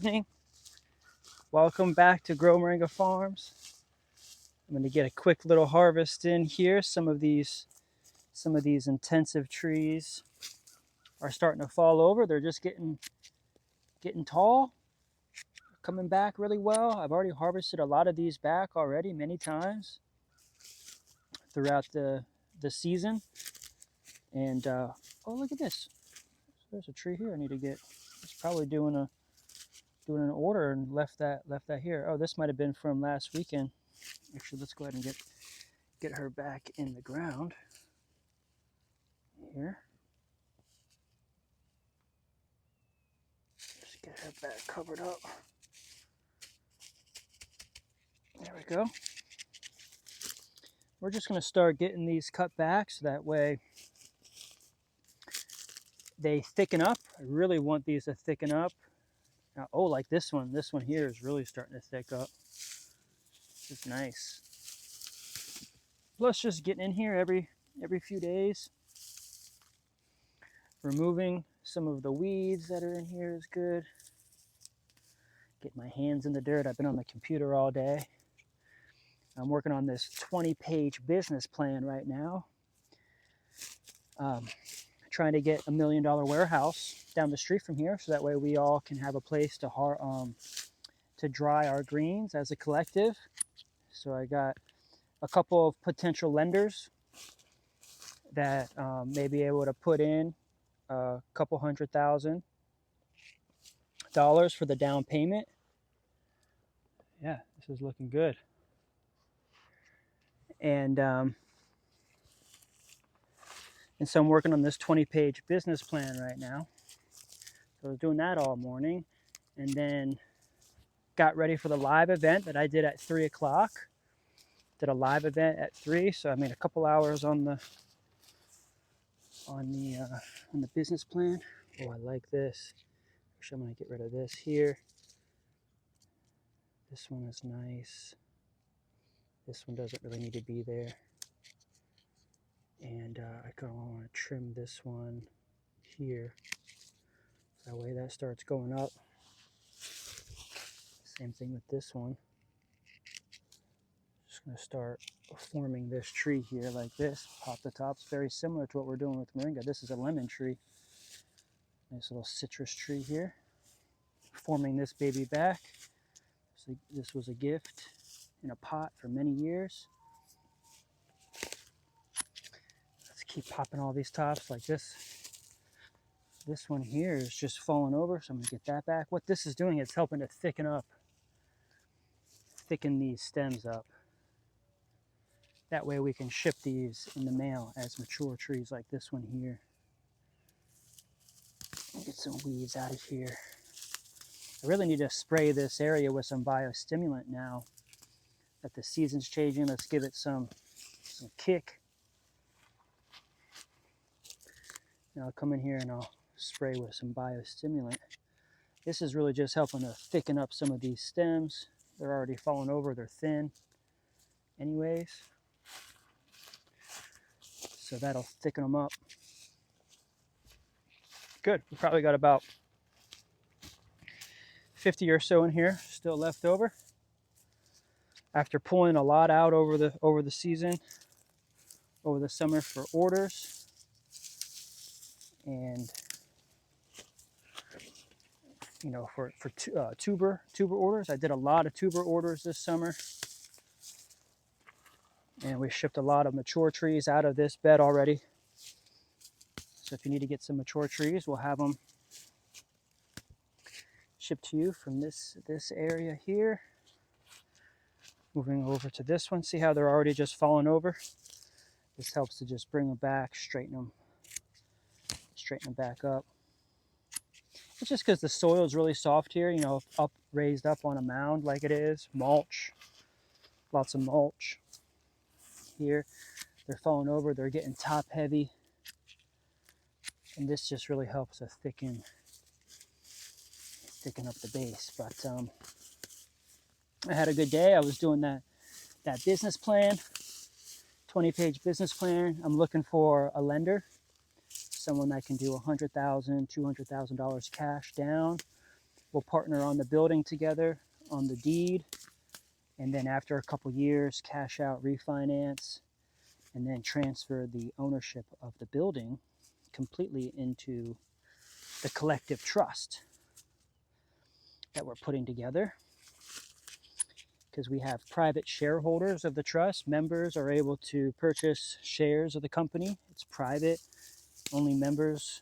Evening. Welcome back to Grow Moringa Farms. I'm going to get a quick little harvest in here. Some of these intensive trees are starting to fall over. They're just getting tall, coming back really well. I've already harvested a lot of these back already many times throughout the season. And oh, look at this. There's a tree here I need to get. It's probably doing an order and left that here. Oh, this might have been from last weekend. Actually, let's go ahead and get her back in the ground here. Just get her back covered up. There we go. We're just going to start getting these cut back so that way they thicken up. I really want these to thicken up. Now, oh, like this one. This one here is really starting to thick up. It's nice. Plus, just getting in here every few days. Removing some of the weeds that are in here is good. Get my hands in the dirt. I've been on the computer all day. I'm working on this 20-page business plan right now. Trying to get $1 million warehouse down the street from here, so that way we all can have a place to dry our greens as a collective. So I got a couple of potential lenders that may be able to put in a couple $100,000 for the down payment. Yeah, this is looking good. And so I'm working on this 20-page business plan right now. So I was doing that all morning, and then got ready for the live event that I did at 3 o'clock. Did a live event at 3, so I made a couple hours on the business plan. Oh, I like this. Actually, I'm gonna get rid of this here. This one is nice. This one doesn't really need to be there. And I kind of want to trim this one here. That way that starts going up. Same thing with this one. Just going to start forming this tree here like this. Pop the tops. Very similar to what we're doing with moringa. This is a lemon tree. Nice little citrus tree here. Forming this baby back. So this was a gift in a pot for many years. Let's keep popping all these tops like this. This one here is just falling over, so I'm going to get that back. What this is doing is helping to thicken these stems up. That way we can ship these in the mail as mature trees like this one here. Get some weeds out of here. I really need to spray this area with some biostimulant now that the season's changing. Let's give it some kick. And I'll come in here and I'll spray with some biostimulant. This is really just helping to thicken up some of these stems. They're already falling over, they're thin anyways. So that'll thicken them up. Good, we probably got about 50 or so in here still left over. After pulling a lot out over the season, over the summer for orders. And you know, for tuber orders. I did a lot of tuber orders this summer. And we shipped a lot of mature trees out of this bed already. So if you need to get some mature trees, we'll have them shipped to you from this area here. Moving over to this one, see how they're already just falling over? This helps to just bring them back, straighten them back up. It's just because the soil is really soft here, you know, raised up on a mound like it is. Mulch, lots of mulch here. They're falling over, they're getting top heavy. And this just really helps to thicken up the base. But I had a good day. I was doing that business plan, 20-page business plan. I'm looking for a lender, someone that can do $100,000, $200,000 cash down We'll partner on the building together, on the deed, and then after a couple years, cash out, refinance, and then transfer the ownership of the building completely into the collective trust that we're putting together. Because we have private shareholders of the trust. Members are able to purchase shares of the company. It's private, only members.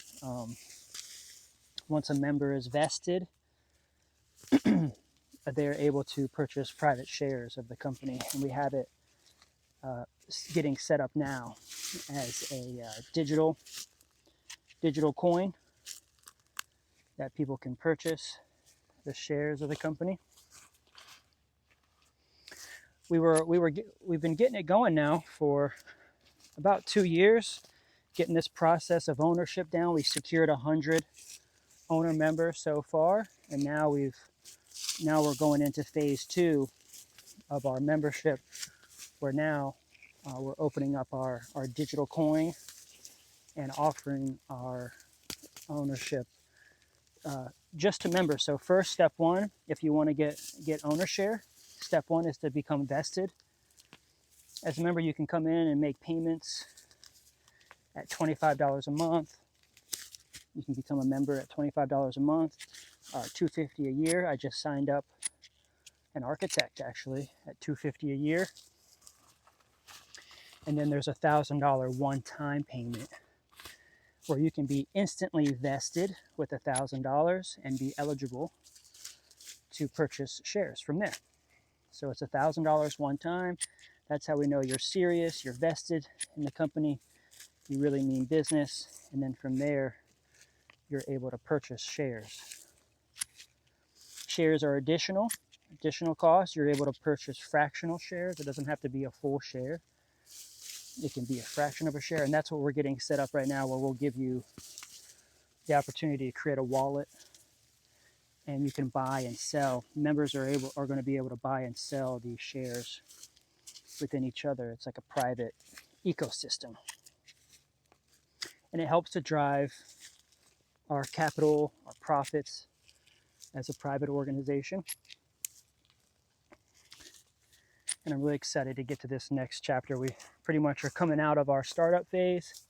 Once a member is vested, they're able to purchase private shares of the company. And we have it getting set up now as a digital coin that people can purchase the shares of the company. We've been getting it going now for about 2 years, getting this process of ownership down. We secured 100 owner members so far, and now we're going into phase 2 of our membership, where now we're opening up our digital coin and offering our ownership just to members. So first, step 1, if you want to get owner share, step 1 is to become vested. As a member, you can come in and make payments at $25 a month. You can become a member at $25 a month, $250 a year. I just signed up an architect actually at $250 a year. And then there's a $1,000 one-time payment where you can be instantly vested with $1,000 and be eligible to purchase shares from there. So it's $1,000 one time. That's how we know you're serious, you're vested in the company, you really mean business. And then from there, you're able to purchase shares. Shares are additional costs. You're able to purchase fractional shares. It doesn't have to be a full share. It can be a fraction of a share. And that's what we're getting set up right now, where we'll give you the opportunity to create a wallet and you can buy and sell. Members are going to be able to buy and sell these shares within each other. It's like a private ecosystem. And it helps to drive our capital, our profits as a private organization. And I'm really excited to get to this next chapter. We pretty much are coming out of our startup phase.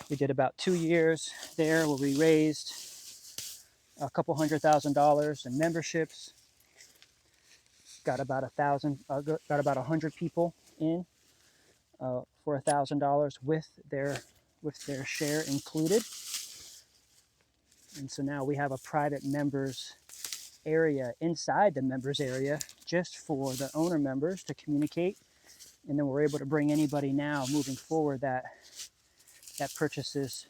We did about 2 years there where we raised a couple $100,000 in memberships. Got about 100 people in for $1,000 with their share included. And so now we have a private members area inside the members area just for the owner members to communicate. And then we're able to bring anybody now moving forward that purchases,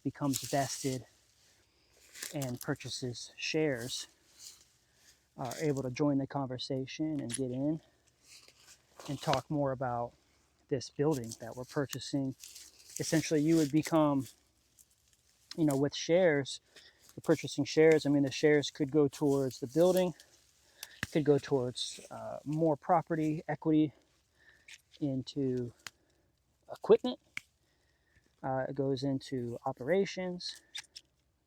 becomes vested and purchases shares, are able to join the conversation and get in and talk more about this building that we're purchasing. Essentially, you would become, with shares, you're purchasing shares. I mean, the shares could go towards the building, could go towards more property, equity into equipment. It goes into operations,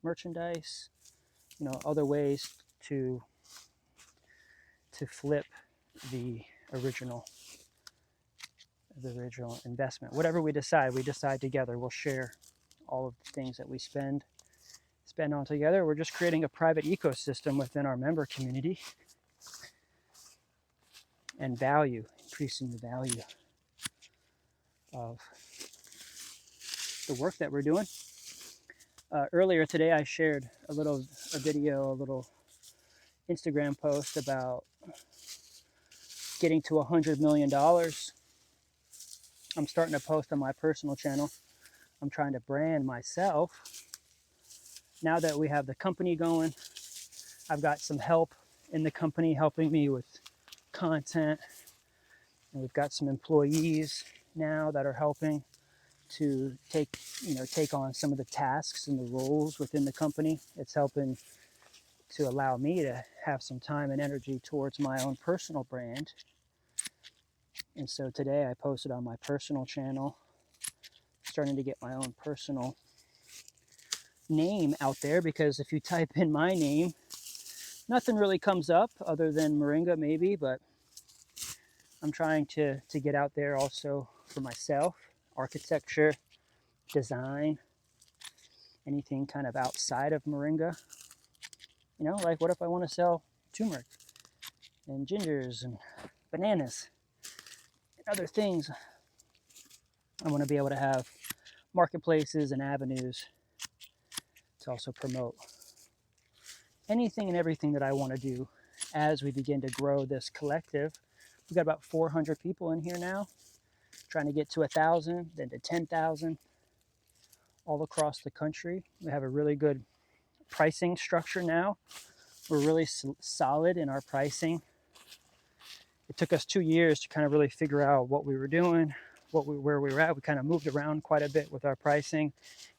merchandise, other ways to flip the original investment. Whatever we decide together. We'll share all of the things that we spend on together. We're just creating a private ecosystem within our member community and increasing the value of the work that we're doing. Earlier today, I shared a little Instagram post about getting to $100 million. I'm starting to post on my personal channel. I'm trying to brand myself. Now that we have the company going, I've got some help in the company helping me with content. And we've got some employees now that are helping to take on some of the tasks and the roles within the company. It's helping to allow me to have some time and energy towards my own personal brand. And so today I posted on my personal channel, starting to get my own personal name out there, because if you type in my name, nothing really comes up other than Moringa maybe, but I'm trying to get out there also for myself. Architecture, design, anything kind of outside of Moringa. You know, like what if I want to sell turmeric and gingers and bananas and other things? I want to be able to have marketplaces and avenues to also promote anything and everything that I want to do as we begin to grow this collective. We've got about 400 people in here now, trying to get to 1,000, then to 10,000, all across the country. We have a really good pricing structure now. We're really solid in our pricing. It took us 2 years to kind of really figure out what we were doing, where we were at. We kind of moved around quite a bit with our pricing,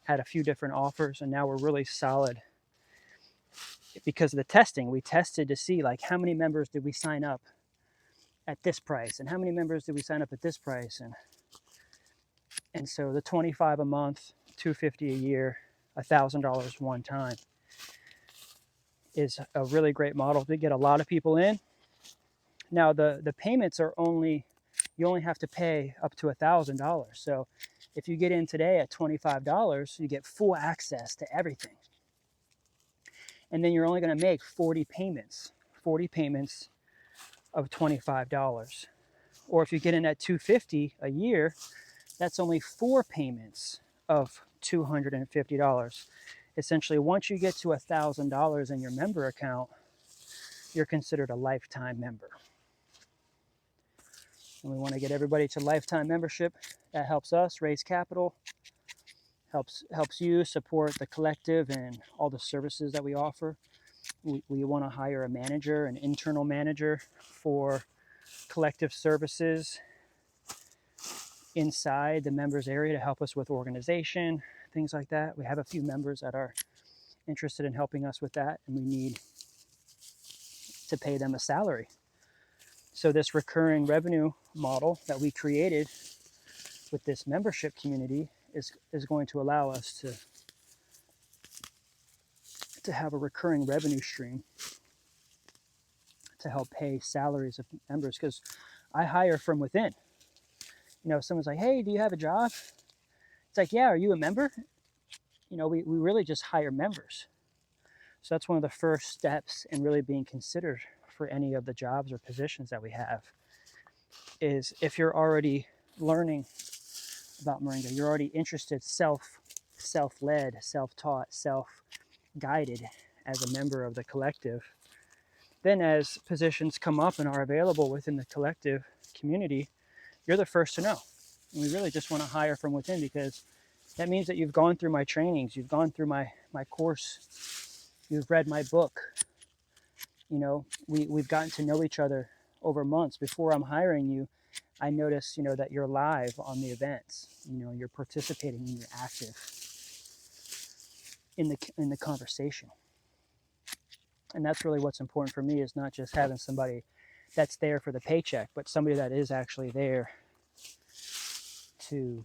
had a few different offers, and now we're really solid. Because of the testing, we tested to see like how many members did we sign up at this price, and how many members did we sign up at this price, and so the $25 a month, $250 a year, $1,000 one time is a really great model to get a lot of people in. Now the payments are you only have to pay up to $1,000. So if you get in today at $25, you get full access to everything. And then you're only going to make 40 payments of $25. Or if you get in at $250 a year, that's only 4 payments of $250. Essentially, once you get to $1,000 in your member account, you're considered a lifetime member. And we want to get everybody to lifetime membership. That helps us raise capital, helps you support the collective and all the services that we offer. We want to hire a manager, an internal manager for collective services inside the members area to help us with organization, things like that. We have a few members that are interested in helping us with that, and we need to pay them a salary. So this recurring revenue model that we created with this membership community is going to allow us to have a recurring revenue stream to help pay salaries of members, because I hire from within. You know, someone's like, hey, do you have a job? It's like, yeah, are you a member? You know, we really just hire members. So that's one of the first steps in really being considered for any of the jobs or positions that we have, is if you're already learning about Moringa, you're already interested, self-led, self-taught, self-guided as a member of the collective, then as positions come up and are available within the collective community, you're the first to know. And we really just want to hire from within, because that means that you've gone through my trainings, you've gone through my course, you've read my book. You know, we've gotten to know each other over months. Before I'm hiring you, I notice, you know, that you're live on the events. You know, you're participating and you're active in the conversation. And that's really what's important for me, is not just having somebody that's there for the paycheck, but somebody that is actually there to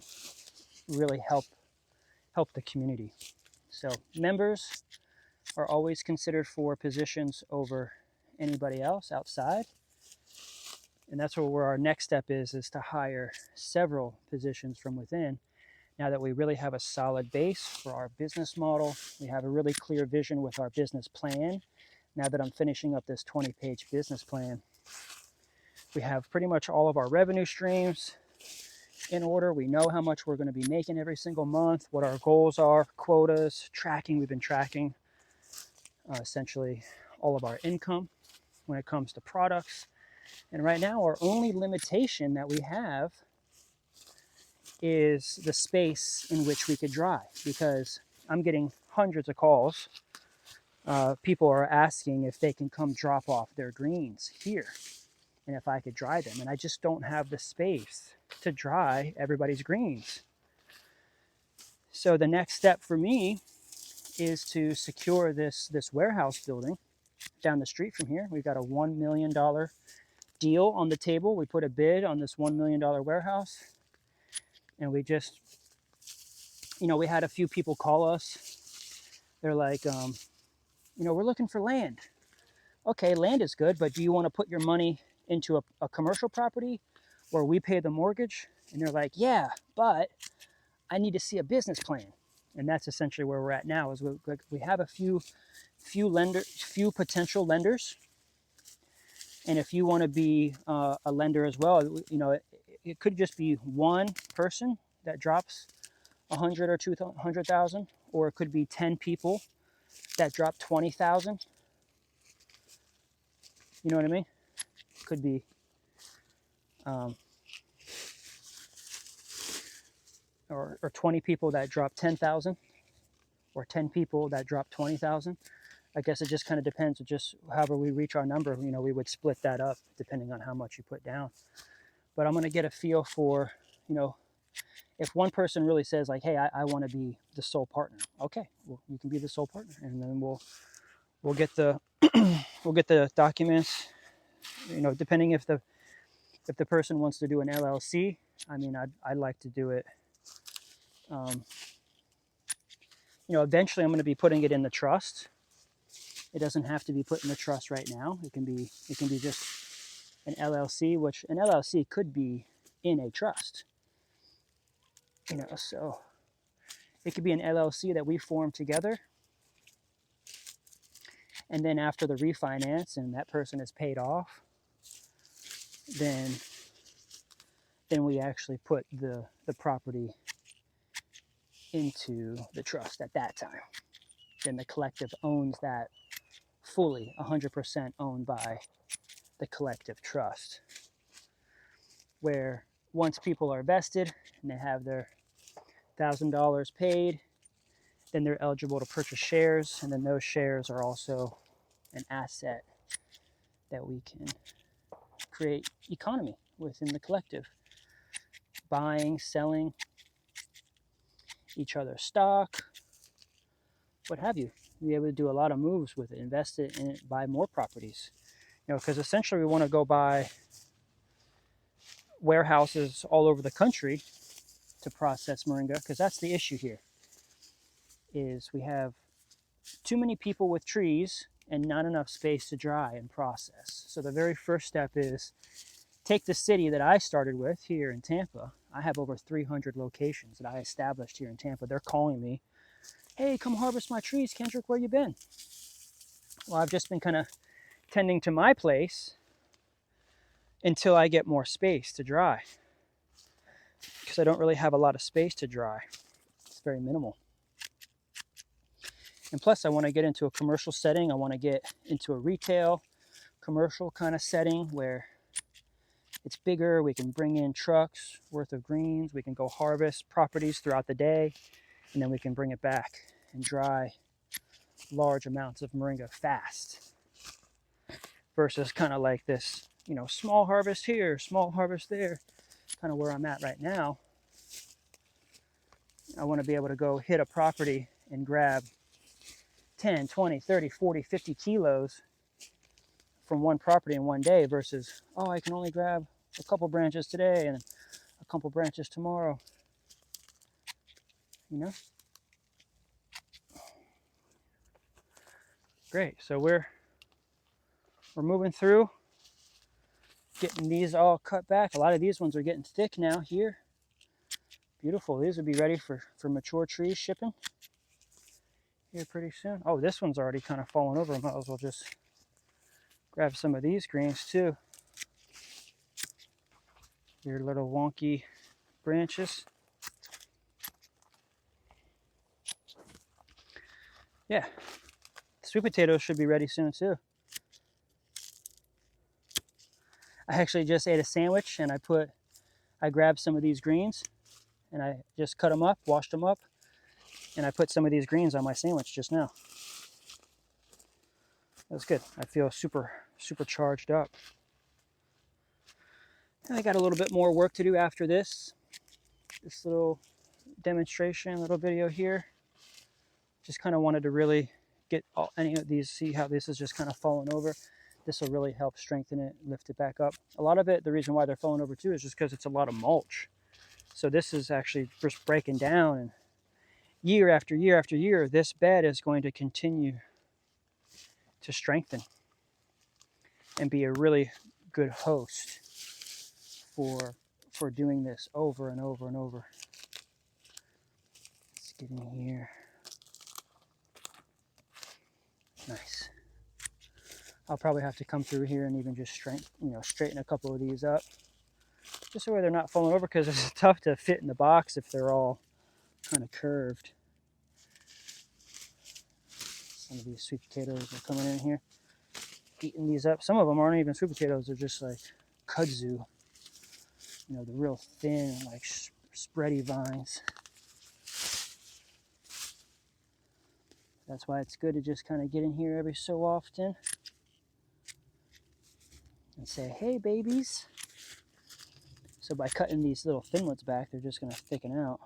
really help the community. So members are always considered for positions over anybody else outside. And that's where our next step is to hire several positions from within. Now that we really have a solid base for our business model, we have a really clear vision with our business plan. Now that I'm finishing up this 20-page business plan, we have pretty much all of our revenue streams in order. We know how much we're going to be making every single month, what our goals are, quotas, tracking. We've been tracking essentially all of our income when it comes to products. And right now, our only limitation that we have is the space in which we could dry, because I'm getting hundreds of calls. People are asking if they can come drop off their greens here and if I could dry them. And I just don't have the space to dry everybody's greens. So the next step for me is to secure this warehouse building down the street from here. We've got a $1 million deal on the table. We put a bid on this $1 million warehouse, and we just, you know, we had a few people call us They're like, we're looking for land. Okay, land is good, but do you want to put your money into a commercial property where we pay the mortgage? And they're like, yeah, but I need to see a business plan. And that's essentially where we're at now. Is we have a few potential lenders, and if you want to be a lender as well, it could just be one person that drops 100 or 200,000, or it could be 10 people that drop 20,000. You know what I mean? It could be or 20 people that drop 10,000, or 10 people that drop 20,000. I guess it just kind of depends. Just however we reach our number, we would split that up depending on how much you put down. But I'm going to get a feel for, if one person really says like, hey, I want to be the sole partner. Okay, well, you can be the sole partner, and then we'll get the we'll get the documents. Depending if the person wants to do an LLC. I mean, I'd like to do it. Eventually I'm going to be putting it in the trust. It doesn't have to be put in the trust right now. It can be just an LLC, which an LLC could be in a trust. So it could be an LLC that we form together. And then after the refinance and that person is paid off, then we actually put the property into the trust at that time. Then the collective owns that fully, 100% owned by the collective trust. Where once people are vested and they have their $1,000 paid, then they're eligible to purchase shares, and then those shares are also an asset that we can create economy within the collective. Buying, selling each other's stock, what have you. Be able to do a lot of moves with it, invest it in it, buy more properties. Because essentially we want to go buy warehouses all over the country to process moringa, because that's the issue here, is we have too many people with trees and not enough space to dry and process. So the very first step is take the city that I started with here in Tampa. I have over 300 locations that I established here in Tampa. They're calling me, hey, come harvest my trees, Kendrick, where you been? Well, I've just been kind of tending to my place until I get more space to dry, because I don't really have a lot of space to dry. It's very minimal. And plus I want to get into a commercial setting. I want to get into a retail commercial kind of setting where it's bigger. We can bring in trucks worth of greens. We can go harvest properties throughout the day, and then we can bring it back and dry large amounts of moringa fast, versus kind of like this, small harvest here, small harvest there, kind of where I'm at right now. I want to be able to go hit a property and grab 10, 20, 30, 40, 50 kilos from one property in one day, versus, I can only grab a couple branches today and a couple branches tomorrow. Great. So we're moving through, getting these all cut back. A lot of these ones are getting thick now here. Beautiful. These would be ready for mature trees shipping here pretty soon. Oh, this one's already kind of fallen over. I might as well just grab some of these greens too. Your little wonky branches. Yeah, sweet potatoes should be ready soon too. I actually just ate a sandwich and I grabbed some of these greens and I just cut them up, washed them up, and I put some of these greens on my sandwich just now. That's good. I feel super charged up. And I got a little bit more work to do after this little demonstration, little video here. Just kind of wanted to really get any of these, see how this is just kind of falling over. This will really help strengthen it, lift it back up. A lot of it, the reason why they're falling over too, is just because it's a lot of mulch. So this is actually just breaking down year after year after year, this bed is going to continue to strengthen and be a really good host for doing this over and over and over. Let's get in here. Nice. I'll probably have to come through here and even just straighten a couple of these up, just so they're not falling over, because it's tough to fit in the box if they're all kind of curved. Some of these sweet potatoes are coming in here, eating these up. Some of them aren't even sweet potatoes; they're just like kudzu. You know, the real thin, like spready vines. That's why it's good to just kind of get in here every so often and say, hey, babies. So by cutting these little thin ones back, they're just going to thicken out.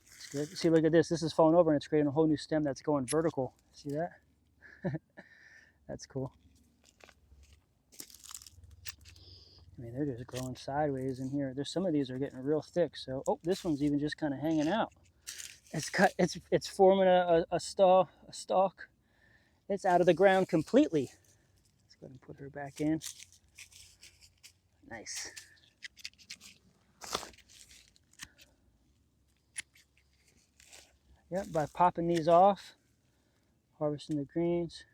It's good. See, look at this. This is falling over and it's creating a whole new stem that's going vertical. See that? That's cool. I mean, they're just growing sideways in here. There's some of these are getting real thick. So, oh, this one's even just kind of hanging out. It's cut. It's forming a stalk. It's out of the ground completely. Let's go ahead and put her back in. Nice. Yep, by popping these off, harvesting the greens,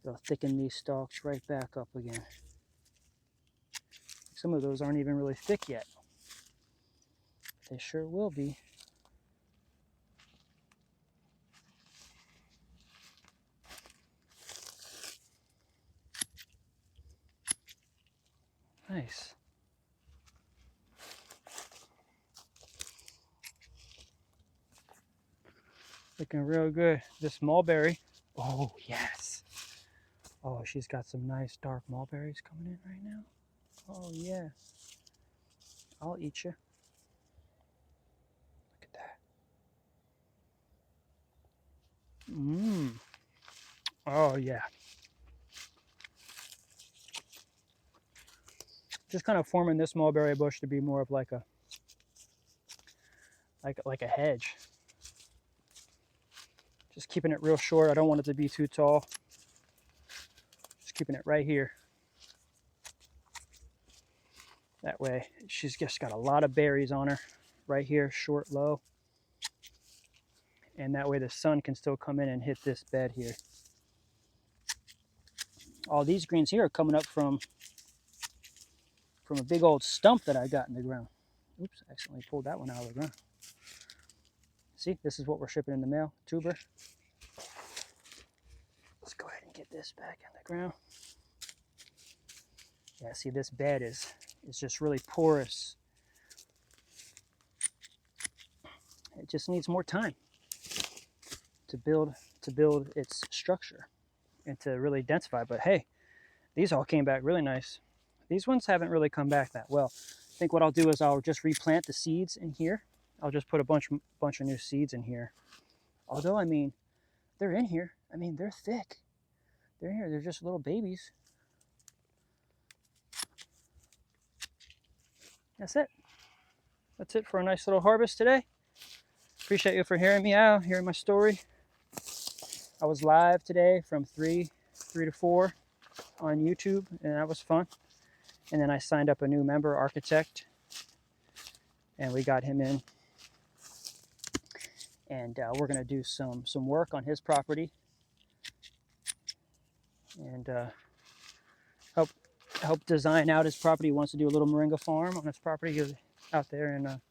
they'll thicken these stalks right back up again. Some of those aren't even really thick yet. They sure will be. Nice. Looking real good. This mulberry. Oh, yes. Oh, she's got some nice dark mulberries coming in right now. Oh, yeah. I'll eat you. Look at that. Mmm. Oh, yeah. Just kind of forming this mulberry bush to be more of like a hedge. Just keeping it real short. I don't want it to be too tall. Just keeping it right here. That way, she's just got a lot of berries on her. Right here, short, low. And that way the sun can still come in and hit this bed here. All these greens here are coming up from a big old stump that I got in the ground. Oops, I accidentally pulled that one out of the ground. See, this is what we're shipping in the mail, tuber. Let's go ahead and get this back in the ground. Yeah, see, this bed is just really porous. It just needs more time to build its structure and to really densify. But hey, these all came back really nice. These ones haven't really come back that well. I think what I'll do is I'll just replant the seeds in here. I'll just put a bunch of new seeds in here. Although, I mean, they're in here. I mean, they're thick. They're in here. They're just little babies. That's it. That's it for a nice little harvest today. Appreciate you for hearing me out, hearing my story. I was live today from 3 to 4 on YouTube, and that was fun. And then I signed up a new member, architect, and we got him in. And we're going to do some work on his property and help design out his property. He wants to do a little moringa farm on his property out there in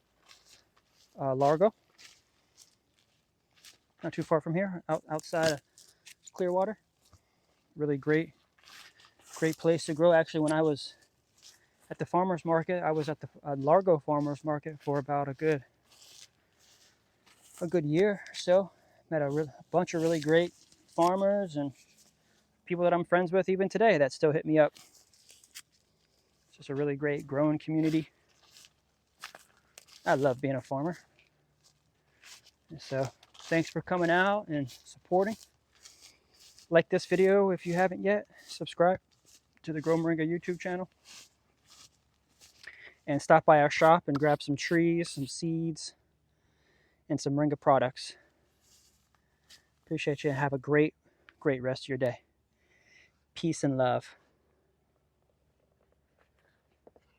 Largo. Not too far from here, outside of Clearwater. Really great place to grow. Actually, when I was at the farmer's market, I was at the Largo farmer's market for about a good year or so. Met a bunch of really great farmers and people that I'm friends with even today that still hit me up. It's just a really great growing community. I love being a farmer. And so thanks for coming out and supporting. Like this video if you haven't yet. Subscribe to the Grow Moringa YouTube channel. And stop by our shop and grab some trees, some seeds, and some Moringa products. Appreciate you. Have a great rest of your day. Peace and love.